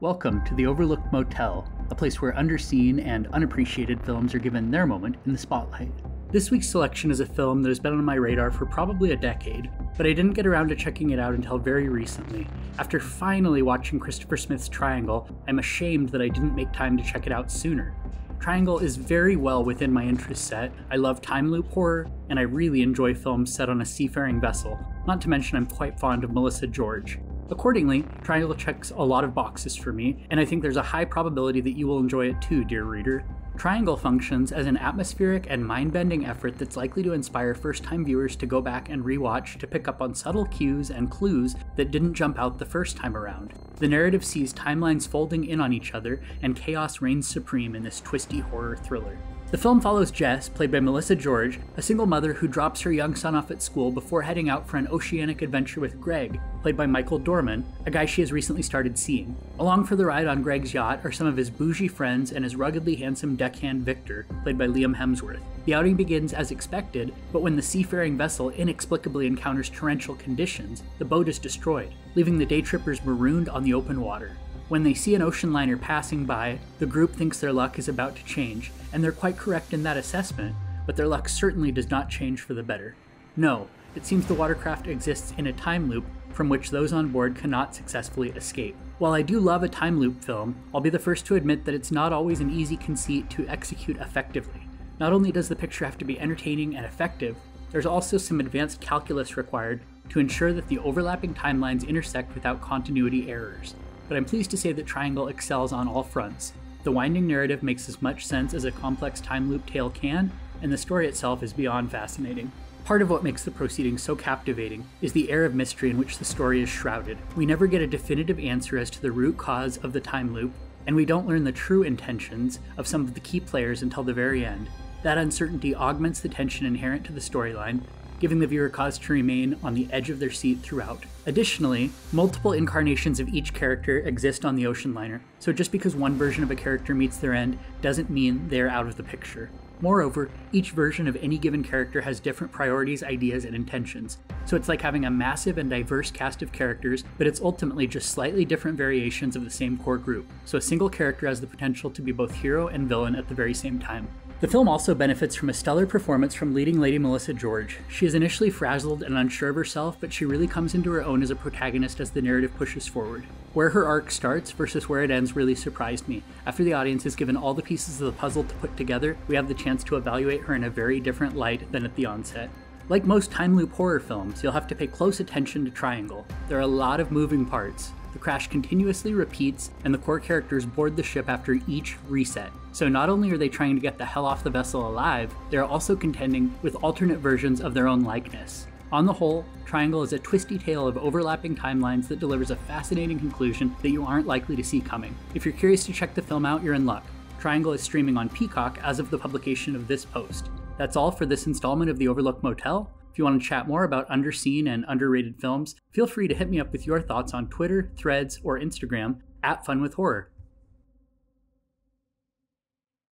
Welcome to the Overlooked Motel, a place where underseen and unappreciated films are given their moment in the spotlight. This week's selection is a film that has been on my radar for probably a decade, but I didn't get around to checking it out until very recently. After finally watching Christopher Smith's Triangle, I'm ashamed that I didn't make time to check it out sooner. Triangle is very well within my interest set. I love time loop horror, and I really enjoy films set on a seafaring vessel, not to mention I'm quite fond of Melissa George. Accordingly, Triangle checks a lot of boxes for me, and I think there's a high probability that you will enjoy it too, dear reader. Triangle functions as an atmospheric and mind-bending effort that's likely to inspire first-time viewers to go back and rewatch to pick up on subtle cues and clues that didn't jump out the first time around. The narrative sees timelines folding in on each other, and chaos reigns supreme in this twisty horror thriller. The film follows Jess, played by Melissa George, a single mother who drops her young son off at school before heading out for an oceanic adventure with Greg, played by Michael Dorman, a guy she has recently started seeing. Along for the ride on Greg's yacht are some of his bougie friends and his ruggedly handsome deckhand Victor, played by Liam Hemsworth. The outing begins as expected, but when the seafaring vessel inexplicably encounters torrential conditions, the boat is destroyed, leaving the day trippers marooned on the open water. When they see an ocean liner passing by, the group thinks their luck is about to change, and they're quite correct in that assessment, but their luck certainly does not change for the better. No, it seems the watercraft exists in a time loop from which those on board cannot successfully escape. While I do love a time loop film, I'll be the first to admit that it's not always an easy conceit to execute effectively. Not only does the picture have to be entertaining and effective, there's also some advanced calculus required to ensure that the overlapping timelines intersect without continuity errors. But I'm pleased to say that Triangle excels on all fronts. The winding narrative makes as much sense as a complex time loop tale can, and the story itself is beyond fascinating. Part of what makes the proceedings so captivating is the air of mystery in which the story is shrouded. We never get a definitive answer as to the root cause of the time loop, and we don't learn the true intentions of some of the key players until the very end. That uncertainty augments the tension inherent to the storyline, giving the viewer cause to remain on the edge of their seat throughout. Additionally, multiple incarnations of each character exist on the ocean liner, so just because one version of a character meets their end doesn't mean they're out of the picture. Moreover, each version of any given character has different priorities, ideas, and intentions, so it's like having a massive and diverse cast of characters, but it's ultimately just slightly different variations of the same core group, so a single character has the potential to be both hero and villain at the very same time. The film also benefits from a stellar performance from leading lady Melissa George. She is initially frazzled and unsure of herself, but she really comes into her own as a protagonist as the narrative pushes forward. Where her arc starts versus where it ends really surprised me. After the audience is given all the pieces of the puzzle to put together, we have the chance to evaluate her in a very different light than at the onset. Like most time loop horror films, you'll have to pay close attention to Triangle. There are a lot of moving parts. The crash continuously repeats, and the core characters board the ship after each reset. So not only are they trying to get the hell off the vessel alive, they are also contending with alternate versions of their own likeness. On the whole, Triangle is a twisty tale of overlapping timelines that delivers a fascinating conclusion that you aren't likely to see coming. If you're curious to check the film out, you're in luck. Triangle is streaming on Peacock as of the publication of this post. That's all for this installment of the Overlooked Motel. If you want to chat more about underseen and underrated films, feel free to hit me up with your thoughts on Twitter, Threads, or Instagram @FunWithHorror.